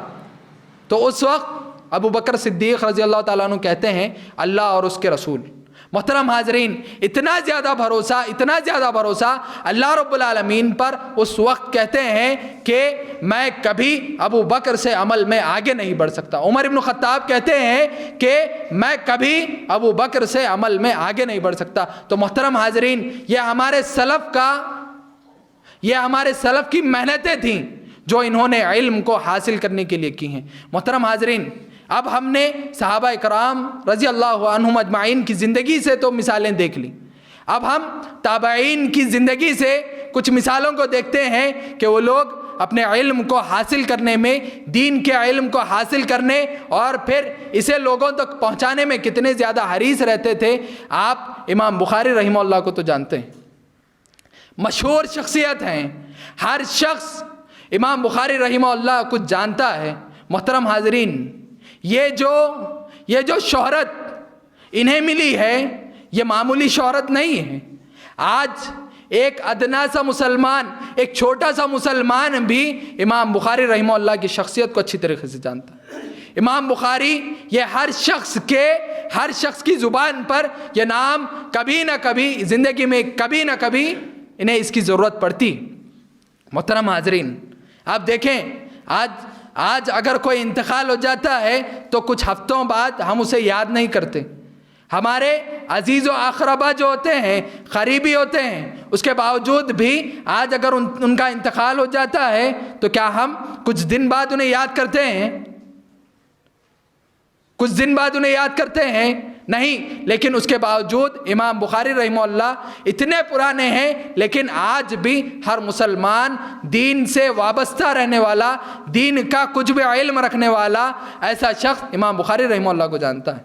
تو اس وقت ابو بکر صدیق رضی اللہ تعالیٰ عنہ کہتے ہیں اللہ اور اس کے رسول۔ محترم حاضرین، اتنا زیادہ بھروسہ اللہ رب العالمین پر اس وقت کہتے ہیں کہ میں کبھی ابو بکر سے عمل میں آگے نہیں بڑھ سکتا۔ عمر بن خطاب کہتے ہیں کہ میں کبھی ابو بکر سے عمل میں آگے نہیں بڑھ سکتا۔ تو محترم حاضرین، یہ ہمارے سلف کی محنتیں تھیں جو انہوں نے علم کو حاصل کرنے کے لیے کی ہیں۔ محترم حاضرین، اب ہم نے صحابہ کرام رضی اللہ عنہم اجمعین کی زندگی سے تو مثالیں دیکھ لی، اب ہم تابعین کی زندگی سے کچھ مثالوں کو دیکھتے ہیں کہ وہ لوگ اپنے علم کو حاصل کرنے میں، دین کے علم کو حاصل کرنے اور پھر اسے لوگوں تک پہنچانے میں کتنے زیادہ حریص رہتے تھے۔ آپ امام بخاری رحمہ اللہ کو تو جانتے ہیں، مشہور شخصیت ہیں، ہر شخص امام بخاری رحمہ اللہ کو جانتا ہے۔ محترم حاضرین، یہ جو شہرت انہیں ملی ہے یہ معمولی شہرت نہیں ہے۔ آج ایک ادنا سا مسلمان، ایک چھوٹا سا مسلمان بھی امام بخاری رحمہ اللہ کی شخصیت کو اچھی طریقے سے جانتا ہے۔ امام بخاری، یہ ہر شخص کی زبان پر یہ نام کبھی نہ کبھی زندگی میں کبھی نہ کبھی انہیں اس کی ضرورت پڑتی۔ محترم حاضرین، آپ دیکھیں آج اگر کوئی انتقال ہو جاتا ہے تو کچھ ہفتوں بعد ہم اسے یاد نہیں کرتے۔ ہمارے عزیز و اقربا جو ہوتے ہیں، قریبی ہوتے ہیں، اس کے باوجود بھی آج اگر ان کا انتقال ہو جاتا ہے تو کیا ہم کچھ دن بعد انہیں یاد کرتے ہیں؟ نہیں۔ لیکن اس کے باوجود امام بخاری رحمہ اللہ اتنے پرانے ہیں، لیکن آج بھی ہر مسلمان دین سے وابستہ رہنے والا، دین کا کچھ بھی علم رکھنے والا ایسا شخص امام بخاری رحمہ اللہ کو جانتا ہے۔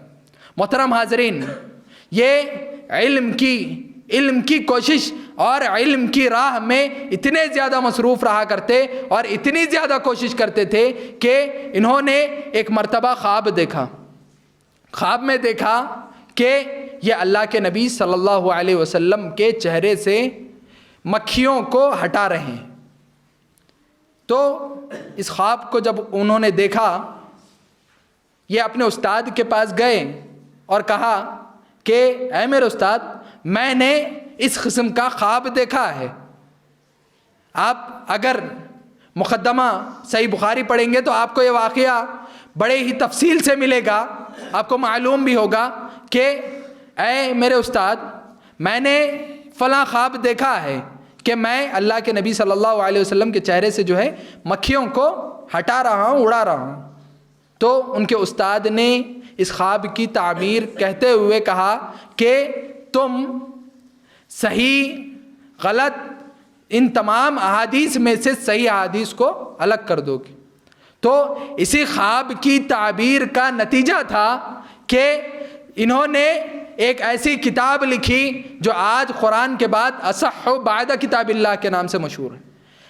محترم حاضرین، یہ علم کی کوشش اور علم کی راہ میں اتنے زیادہ مصروف رہا کرتے اور اتنی زیادہ کوشش کرتے تھے کہ انہوں نے ایک مرتبہ خواب میں دیکھا کہ یہ اللہ کے نبی صلی اللہ علیہ وسلم کے چہرے سے مکھیوں کو ہٹا رہے ہیں۔ تو اس خواب کو جب انہوں نے دیکھا، یہ اپنے استاد کے پاس گئے اور کہا کہ اے میرے استاد، میں نے اس قسم کا خواب دیکھا ہے۔ آپ اگر مقدمہ صحیح بخاری پڑھیں گے تو آپ کو یہ واقعہ بڑے ہی تفصیل سے ملے گا، آپ کو معلوم بھی ہوگا کہ اے میرے استاد، میں نے فلاں خواب دیکھا ہے کہ میں اللہ کے نبی صلی اللہ علیہ وسلم کے چہرے سے جو ہے مکھیوں کو ہٹا رہا ہوں، اڑا رہا ہوں۔ تو ان کے استاد نے اس خواب کی تعبیر کہتے ہوئے کہا کہ تم صحیح غلط ان تمام احادیث میں سے صحیح احادیث کو الگ کر دو گے۔ تو اسی خواب کی تعبیر کا نتیجہ تھا کہ انہوں نے ایک ایسی کتاب لکھی جو آج قرآن کے بعد اصح بعد کتاب اللہ کے نام سے مشہور ہے۔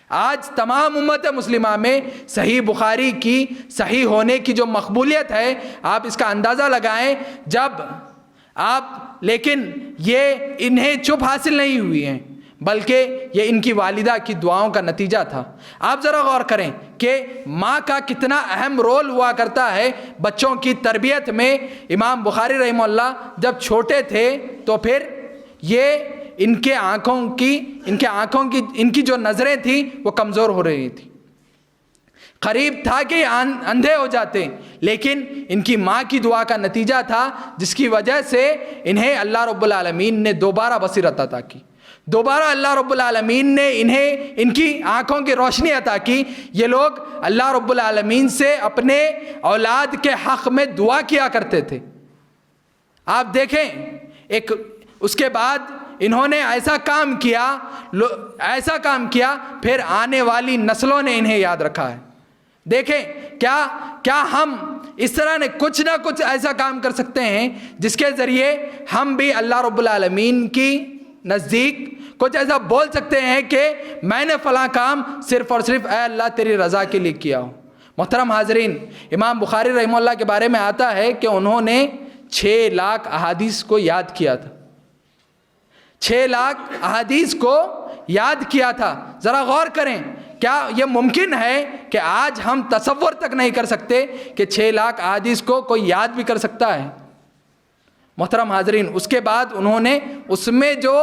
آج تمام امت مسلمہ میں صحیح بخاری کی صحیح ہونے کی جو مقبولیت ہے، آپ اس کا اندازہ لگائیں۔ لیکن یہ انہیں چپ حاصل نہیں ہوئی ہیں، بلکہ یہ ان کی والدہ کی دعاؤں کا نتیجہ تھا۔ آپ ذرا غور کریں کہ ماں کا کتنا اہم رول ہوا کرتا ہے بچوں کی تربیت میں۔ امام بخاری رحمہ اللہ جب چھوٹے تھے تو پھر یہ ان کی جو نظریں تھیں وہ کمزور ہو رہی تھیں، قریب تھا کہ اندھے ہو جاتے، لیکن ان کی ماں کی دعا کا نتیجہ تھا جس کی وجہ سے انہیں اللہ رب العالمین نے دوبارہ بصیرت عطا کی، دوبارہ اللہ رب العالمین نے انہیں ان کی آنکھوں کی روشنی عطا کی۔ یہ لوگ اللہ رب العالمین سے اپنے اولاد کے حق میں دعا کیا کرتے تھے۔ آپ دیکھیں اس کے بعد انہوں نے ایسا کام کیا پھر آنے والی نسلوں نے انہیں یاد رکھا ہے۔ دیکھیں کیا ہم اس طرح نے کچھ نہ کچھ ایسا کام کر سکتے ہیں جس کے ذریعے ہم بھی اللہ رب العالمین کی نزدیک کچھ ایسا بول سکتے ہیں کہ میں نے فلاں کام صرف اور صرف اے اللہ تیری رضا کے لیے کیا ہوں۔ محترم حاضرین، امام بخاری رحمہ اللہ کے بارے میں آتا ہے کہ انہوں نے 6 لاکھ احادیث کو یاد کیا تھا، 6 لاکھ احادیث کو یاد کیا تھا۔ ذرا غور کریں، کیا یہ ممکن ہے کہ آج ہم تصور تک نہیں کر سکتے کہ 6 لاکھ احادیث کو کوئی یاد بھی کر سکتا ہے؟ محترم حاضرین، اس کے بعد انہوں نے اس میں جو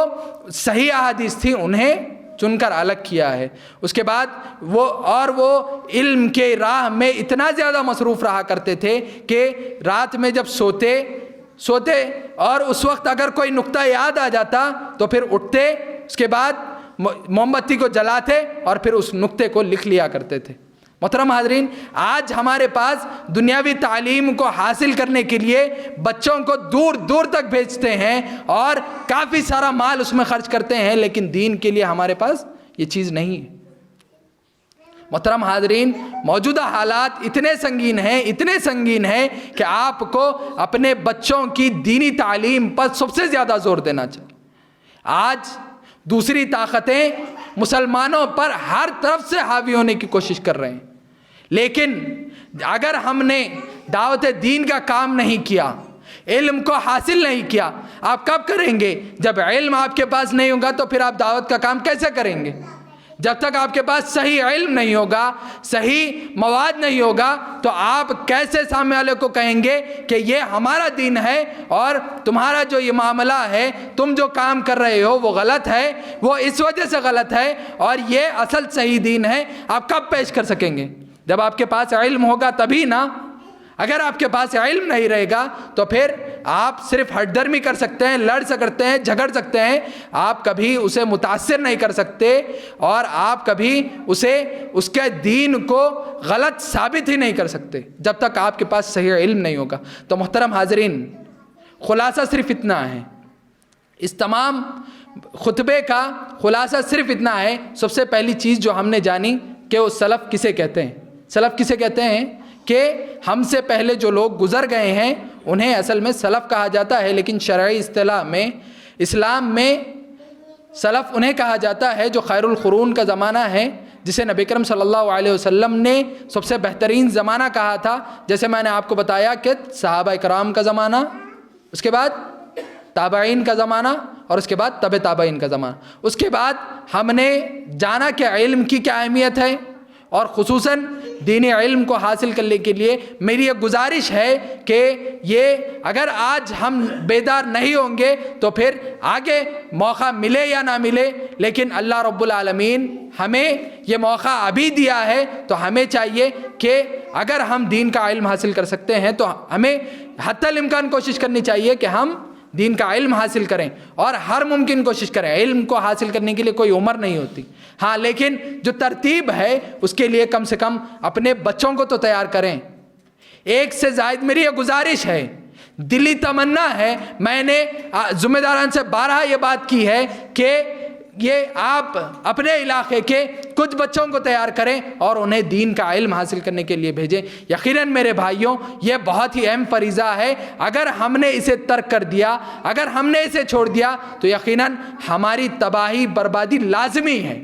صحیح احادیث تھی انہیں چن کر الگ کیا ہے۔ اس کے بعد وہ علم کے راہ میں اتنا زیادہ مصروف رہا کرتے تھے کہ رات میں جب سوتے اور اس وقت اگر کوئی نقطہ یاد آ جاتا تو پھر اٹھتے، اس کے بعد موم بتی کو جلاتے اور پھر اس نقطے کو لکھ لیا کرتے تھے۔ محترم حاضرین، آج ہمارے پاس دنیاوی تعلیم کو حاصل کرنے کے لیے بچوں کو دور دور تک بھیجتے ہیں اور کافی سارا مال اس میں خرچ کرتے ہیں، لیکن دین کے لیے ہمارے پاس یہ چیز نہیں ہے۔ محترم حاضرین، موجودہ حالات اتنے سنگین ہیں کہ آپ کو اپنے بچوں کی دینی تعلیم پر سب سے زیادہ زور دینا چاہیے۔ آج دوسری طاقتیں مسلمانوں پر ہر طرف سے حاوی ہونے کی کوشش کر رہے ہیں، لیکن اگر ہم نے دعوت دین کا کام نہیں کیا، علم کو حاصل نہیں کیا، آپ کب کریں گے؟ جب علم آپ کے پاس نہیں ہوگا تو پھر آپ دعوت کا کام کیسے کریں گے؟ جب تک آپ کے پاس صحیح علم نہیں ہوگا، صحیح مواد نہیں ہوگا، تو آپ کیسے سامنے والے کو کہیں گے کہ یہ ہمارا دین ہے اور تمہارا جو یہ معاملہ ہے، تم جو کام کر رہے ہو وہ غلط ہے، وہ اس وجہ سے غلط ہے اور یہ اصل صحیح دین ہے؟ آپ کب پیش کر سکیں گے؟ جب آپ کے پاس علم ہوگا تبھی نا۔ اگر آپ کے پاس علم نہیں رہے گا تو پھر آپ صرف ہٹ درمی کر سکتے ہیں، لڑ سکتے ہیں، جھگڑ سکتے ہیں، آپ کبھی اسے متاثر نہیں کر سکتے اور آپ کبھی اس کے دین کو غلط ثابت ہی نہیں کر سکتے جب تک آپ کے پاس صحیح علم نہیں ہوگا۔ تو محترم حاضرین، خلاصہ صرف اتنا ہے، اس تمام خطبے کا خلاصہ صرف اتنا ہے۔ سب سے پہلی چیز جو ہم نے جانی کہ وہ سلف کسے کہتے ہیں۔ سلف کسے کہتے ہیں کہ ہم سے پہلے جو لوگ گزر گئے ہیں انہیں اصل میں سلف کہا جاتا ہے، لیکن شرعی اصطلاح میں اسلام میں سلف انہیں کہا جاتا ہے جو خیر القرون کا زمانہ ہے، جسے نبی کرم صلی اللہ علیہ وسلم نے سب سے بہترین زمانہ کہا تھا۔ جیسے میں نے آپ کو بتایا کہ صحابہ کرام کا زمانہ، اس کے بعد تابعین کا زمانہ اور اس کے بعد تبع تابعین کا زمانہ۔ اس کے بعد ہم نے جانا کہ علم کی کیا اہمیت ہے، اور خصوصاً دینی علم کو حاصل کرنے کے لیے میری یہ گزارش ہے کہ یہ اگر آج ہم بیدار نہیں ہوں گے تو پھر آگے موقع ملے یا نہ ملے، لیکن اللہ رب العالمین ہمیں یہ موقع ابھی دیا ہے، تو ہمیں چاہیے کہ اگر ہم دین کا علم حاصل کر سکتے ہیں تو ہمیں حتی الامکان کوشش کرنی چاہیے کہ ہم دین کا علم حاصل کریں اور ہر ممکن کوشش کریں۔ علم کو حاصل کرنے کے لیے کوئی عمر نہیں ہوتی، ہاں، لیکن جو ترتیب ہے اس کے لیے کم سے کم اپنے بچوں کو تو تیار کریں۔ ایک سے زائد میری یہ گزارش ہے، دلی تمنا ہے، میں نے ذمہ داران سے 12 یہ بات کی ہے کہ یہ آپ اپنے علاقے کے کچھ بچوں کو تیار کریں اور انہیں دین کا علم حاصل کرنے کے لیے بھیجیں۔ یقیناً میرے بھائیوں، یہ بہت ہی اہم فریضہ ہے۔ اگر ہم نے اسے ترک کر دیا، اگر ہم نے اسے چھوڑ دیا تو یقیناً ہماری تباہی بربادی لازمی ہے،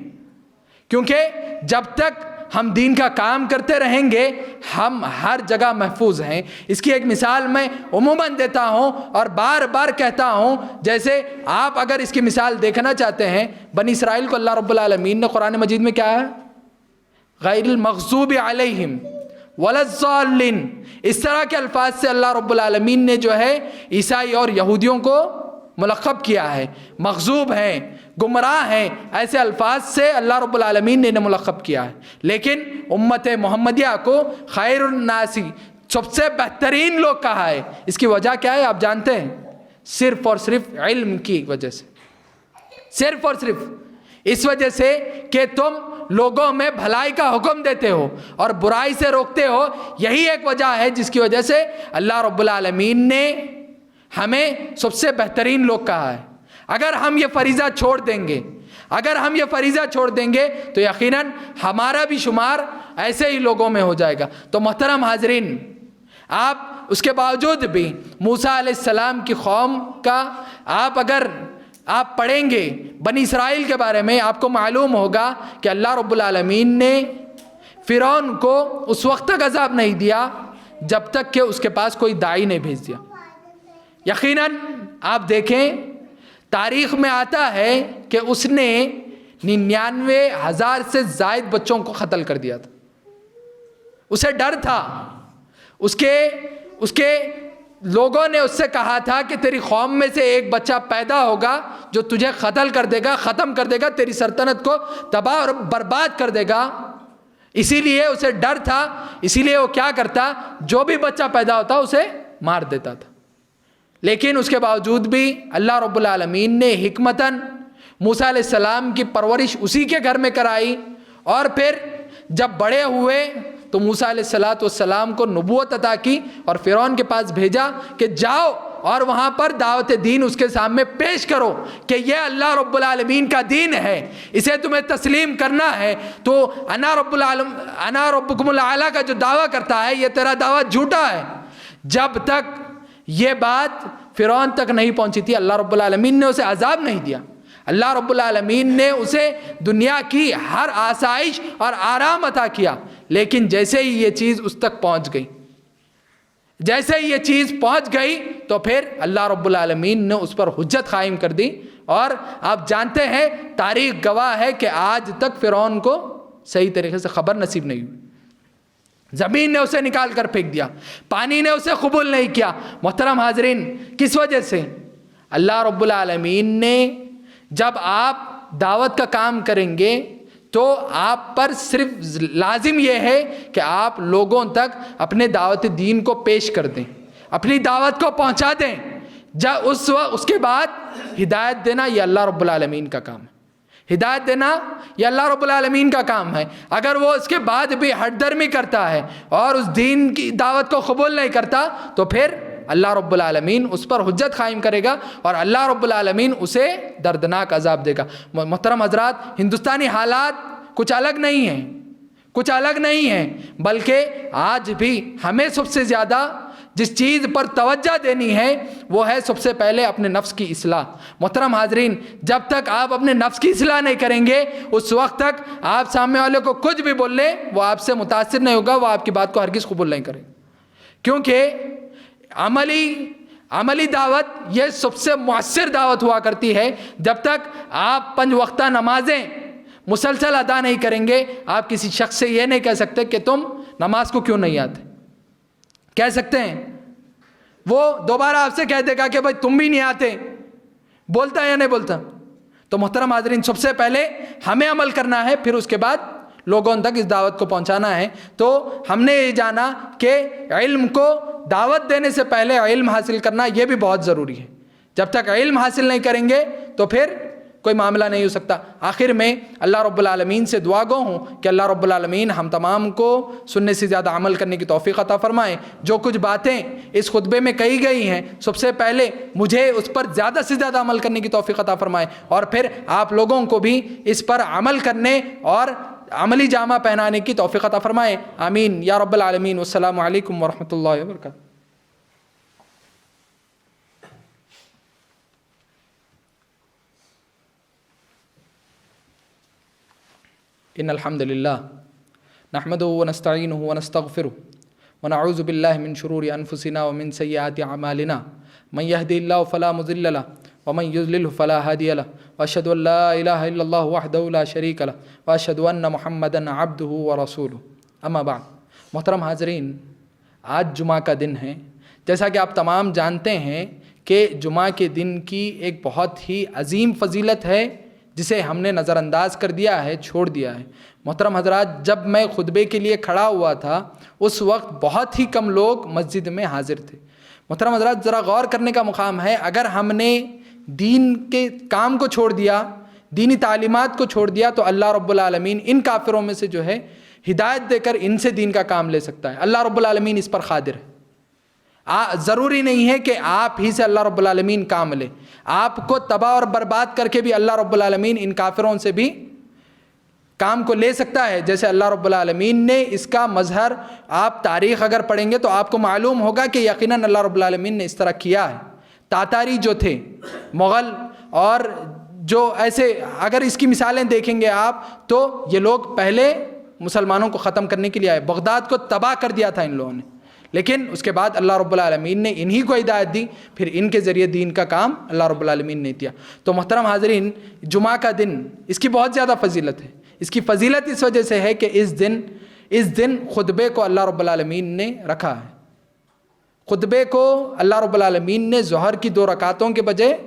کیونکہ جب تک ہم دین کا کام کرتے رہیں گے ہم ہر جگہ محفوظ ہیں۔ اس کی ایک مثال میں عموماً دیتا ہوں اور بار بار کہتا ہوں، جیسے آپ اگر اس کی مثال دیکھنا چاہتے ہیں، بنی اسرائیل کو اللہ رب العالمین نے قرآن مجید میں کیا ہے؟ غیر المغضوب علیہم ولا الضالین، اس طرح کے الفاظ سے اللہ رب العالمین نے جو ہے عیسائی اور یہودیوں کو ملقب کیا ہے، مغضوب ہیں، گمراہ ہیں، ایسے الفاظ سے اللہ رب العالمین نے انہیں ملقب کیا ہے۔ لیکن امت محمدیہ کو خیر الناسی، سب سے بہترین لوگ کہا ہے۔ اس کی وجہ کیا ہے آپ جانتے ہیں؟ صرف اور صرف علم کی وجہ سے، صرف اور صرف اس وجہ سے کہ تم لوگوں میں بھلائی کا حکم دیتے ہو اور برائی سے روکتے ہو۔ یہی ایک وجہ ہے جس کی وجہ سے اللہ رب العالمین نے ہمیں سب سے بہترین لوگ کہا ہے۔ اگر ہم یہ فریضہ چھوڑ دیں گے، اگر ہم یہ فریضہ چھوڑ دیں گے تو یقیناً ہمارا بھی شمار ایسے ہی لوگوں میں ہو جائے گا۔ تو محترم حاضرین، آپ اس کے باوجود بھی موسیٰ علیہ السلام کی قوم کا اگر آپ پڑھیں گے بنی اسرائیل کے بارے میں، آپ کو معلوم ہوگا کہ اللہ رب العالمین نے فرعون کو اس وقت تک عذاب نہیں دیا جب تک کہ اس کے پاس کوئی داعی نہیں بھیج دیا۔ یقیناً آپ دیکھیں تاریخ میں آتا ہے کہ اس نے 99,000 سے زائد بچوں کو قتل کر دیا تھا۔ اسے ڈر تھا، اس کے لوگوں نے اس سے کہا تھا کہ تیری قوم میں سے ایک بچہ پیدا ہوگا جو تجھے قتل کر دے گا، ختم کر دے گا، تیری سلطنت کو تباہ اور برباد کر دے گا۔ اسی لیے اسے ڈر تھا، اسی لیے وہ کیا کرتا، جو بھی بچہ پیدا ہوتا اسے مار دیتا تھا۔ لیکن اس کے باوجود بھی اللہ رب العالمین نے حکمتاً موسیٰ علیہ السلام کی پرورش اسی کے گھر میں کرائی، اور پھر جب بڑے ہوئے تو موسیٰ علیہ السلام کو نبوت عطا کی اور فرعون کے پاس بھیجا کہ جاؤ اور وہاں پر دعوت دین اس کے سامنے پیش کرو کہ یہ اللہ رب العالمین کا دین ہے، اسے تمہیں تسلیم کرنا ہے۔ تو انا ربکم الاعلیٰ کا جو دعویٰ کرتا ہے یہ تیرا دعویٰ جھوٹا ہے۔ جب تک یہ بات فرعون تک نہیں پہنچی تھی اللہ رب العالمین نے اسے عذاب نہیں دیا، اللہ رب العالمین نے اسے دنیا کی ہر آسائش اور آرام عطا کیا۔ لیکن جیسے ہی یہ چیز اس تک پہنچ گئی تو پھر اللہ رب العالمین نے اس پر حجت قائم کر دی، اور آپ جانتے ہیں تاریخ گواہ ہے کہ آج تک فرعون کو صحیح طریقے سے خبر نصیب نہیں ہوئی۔ زمین نے اسے نکال کر پھینک دیا، پانی نے اسے قبول نہیں کیا۔ محترم حاضرین، کس وجہ سے؟ اللہ رب العالمین نے جب آپ دعوت کا کام کریں گے تو آپ پر صرف لازم یہ ہے کہ آپ لوگوں تک اپنے دعوت دین کو پیش کر دیں، اپنی دعوت کو پہنچا دیں۔ اس کے بعد ہدایت دینا یہ اللہ رب العالمین کا کام ہے، ہدایت دینا یہ اللہ رب العالمین کا کام ہے۔ اگر وہ اس کے بعد بھی ہٹ درمی کرتا ہے اور اس دین کی دعوت کو قبول نہیں کرتا تو پھر اللہ رب العالمین اس پر حجت قائم کرے گا اور اللہ رب العالمین اسے دردناک عذاب دے گا۔ محترم حضرات، ہندوستانی حالات کچھ الگ نہیں ہیں، بلکہ آج بھی ہمیں سب سے زیادہ جس چیز پر توجہ دینی ہے وہ ہے سب سے پہلے اپنے نفس کی اصلاح۔ محترم حاضرین، جب تک آپ اپنے نفس کی اصلاح نہیں کریں گے اس وقت تک آپ سامنے والے کو کچھ بھی بول لیں وہ آپ سے متاثر نہیں ہوگا، وہ آپ کی بات کو ہرگز قبول نہیں کرے، کیونکہ عملی دعوت یہ سب سے مؤثر دعوت ہوا کرتی ہے۔ جب تک آپ 5 وقتہ نمازیں مسلسل ادا نہیں کریں گے، آپ کسی شخص سے یہ نہیں کہہ سکتے کہ تم نماز کو کیوں نہیں آتے۔ کہہ سکتے ہیں، وہ دوبارہ آپ سے کہہ دے گا کہ بھائی تم بھی نہیں آتے، بولتا ہے یا نہیں بولتا؟ تو محترم حاضرین، سب سے پہلے ہمیں عمل کرنا ہے، پھر اس کے بعد لوگوں تک اس دعوت کو پہنچانا ہے۔ تو ہم نے یہ جانا کہ علم کو دعوت دینے سے پہلے علم حاصل کرنا یہ بھی بہت ضروری ہے۔ جب تک علم حاصل نہیں کریں گے تو پھر کوئی معاملہ نہیں ہو سکتا۔ آخر میں اللہ رب العالمین سے دعا گو ہوں کہ اللہ رب العالمین ہم تمام کو سننے سے زیادہ عمل کرنے کی توفیق عطا فرمائے۔ جو کچھ باتیں اس خطبے میں کہی گئی ہیں سب سے پہلے مجھے اس پر زیادہ سے زیادہ عمل کرنے کی توفیق عطا فرمائے، اور پھر آپ لوگوں کو بھی اس پر عمل کرنے اور عملی جامہ پہنانے کی توفیق عطا فرمائے۔ آمین یا رب العالمین۔ والسلام علیکم ورحمۃ اللہ وبرکاتہ۔ ان الحمد للہ نحمدہ ونستعینہ ونستغفرہ ونعوذ باللہ من شرور انفسنا ومن سیئات اعمالنا من یہدی اللہ فلا مضل لہ ومن یضللہ فلا ہادی لہ واشہد ان لا الہ الا اللہ وحدہ لا شریک لہ واشہد ان محمدا عبدہ ورسولہ۔ اما بعد، محترم حاضرین، آج جمعہ کا دن ہے۔ جیسا کہ آپ تمام جانتے ہیں کہ جمعہ کے دن کی ایک بہت ہی عظیم فضیلت ہے جسے ہم نے نظر انداز کر دیا ہے، چھوڑ دیا ہے۔ محترم حضرات، جب میں خطبے کے لیے کھڑا ہوا تھا اس وقت بہت ہی کم لوگ مسجد میں حاضر تھے۔ محترم حضرات، ذرا غور کرنے کا مقام ہے، اگر ہم نے دین کے کام کو چھوڑ دیا، دینی تعلیمات کو چھوڑ دیا، تو اللہ رب العالمین ان کافروں میں سے جو ہے ہدایت دے کر ان سے دین کا کام لے سکتا ہے۔ اللہ رب العالمین اس پر قادر ہے۔ ضروری نہیں ہے کہ آپ ہی سے اللہ رب العالمین کام لے، آپ کو تباہ اور برباد کر کے بھی اللہ رب العالمین ان کافروں سے بھی کام کو لے سکتا ہے۔ جیسے اللہ رب العالمین نے اس کا مظہر، آپ تاریخ اگر پڑھیں گے تو آپ کو معلوم ہوگا کہ یقیناً اللہ رب العالمین نے اس طرح کیا ہے۔ تاتاری جو تھے، مغل، اور جو ایسے، اگر اس کی مثالیں دیکھیں گے آپ تو یہ لوگ پہلے مسلمانوں کو ختم کرنے کے لیے آئے، بغداد کو تباہ کر دیا تھا ان لوگوں نے، لیکن اس کے بعد اللہ رب العالمین نے انہی کو ہدایت دی، پھر ان کے ذریعے دین کا کام اللہ رب العالمین نے کیا۔ تو محترم حاضرین، جمعہ کا دن اس کی بہت زیادہ فضیلت ہے۔ اس کی فضیلت اس وجہ سے ہے کہ اس دن خطبے کو اللہ رب العالمین نے رکھا ہے۔ خطبے کو اللہ رب العالمین نے ظہر کی 2 رکعتوں کے بجائے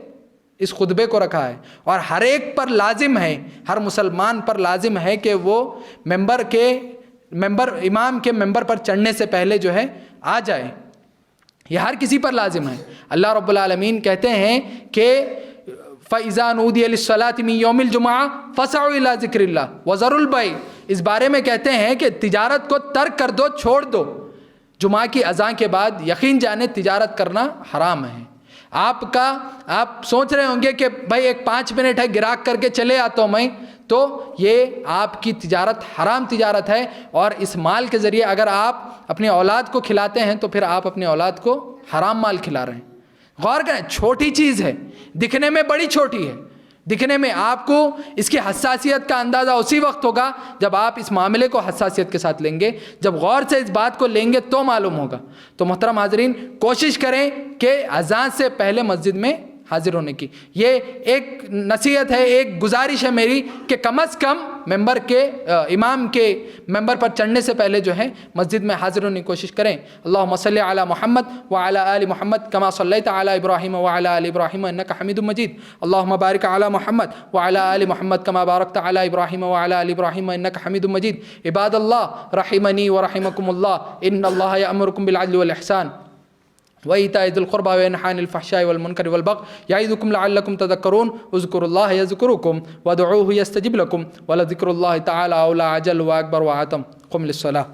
اس خطبے کو رکھا ہے، اور ہر ایک پر لازم ہے، ہر مسلمان پر لازم ہے کہ وہ امام کے ممبر پر چڑھنے سے پہلے جو ہے آ جائے۔ یہ ہر کسی پر لازم ہے۔ اللہ رب العالمین کہتے ہیں کہ فَإِذَا نُودِيَ لِلصَّلَاةِ مِن يَوْمِ الْجُمْعَةِ فَاسْعَوْا إِلَىٰ ذِكْرِ اللَّهِ وَذَرُوا الْبَيْعَ، اس بارے میں کہتے ہیں کہ تجارت کو ترک کر دو، چھوڑ دو۔ جمعہ کی اذان کے بعد یقین جانے تجارت کرنا حرام ہے۔ آپ سوچ رہے ہوں گے کہ بھائی ایک 5 منٹ ہے، گراہک کر کے چلے آتا ہوں میں، تو یہ آپ کی تجارت حرام تجارت ہے، اور اس مال کے ذریعے اگر آپ اپنے اولاد کو کھلاتے ہیں تو پھر آپ اپنے اولاد کو حرام مال کھلا رہے ہیں۔ غور کریں، چھوٹی چیز ہے، دکھنے میں بڑی چھوٹی ہے، دکھنے میں آپ کو اس کی حساسیت کا اندازہ اسی وقت ہوگا جب آپ اس معاملے کو حساسیت کے ساتھ لیں گے، جب غور سے اس بات کو لیں گے تو معلوم ہوگا۔ تو محترم حاضرین، کوشش کریں کہ اذان سے پہلے مسجد میں حاضر ہونے کی۔ یہ ایک نصیحت ہے، ایک گزارش ہے میری کہ کم از کم امام کے ممبر پر چڑھنے سے پہلے جو ہے مسجد میں حاضر ہونے کی کوشش کریں۔ اللہم صلی علی محمد وعلی آل محمد کما صلیت علی ابراہیم وعلی آل ابراہیم انک حمید مجید۔ اللہم بارک علی محمد وعلی آل محمد کما بارکت علی ابراہیم وعلی آل ابراہیم انک حمید مجید۔ عباد اللہ رحمنی ورحمکم اللہ، ان اللہ یأمرکم بالعدل والإحسان وإيتاء ذي القربى وينهى عن الفحشاء والمنكر والبغي يعظكم لعلكم تذكرون اذكروا الله يذكركم وادعوه يستجب لكم ولذكر الله تعالى أولى أجل وأكبر وأعظم قم للصلاة۔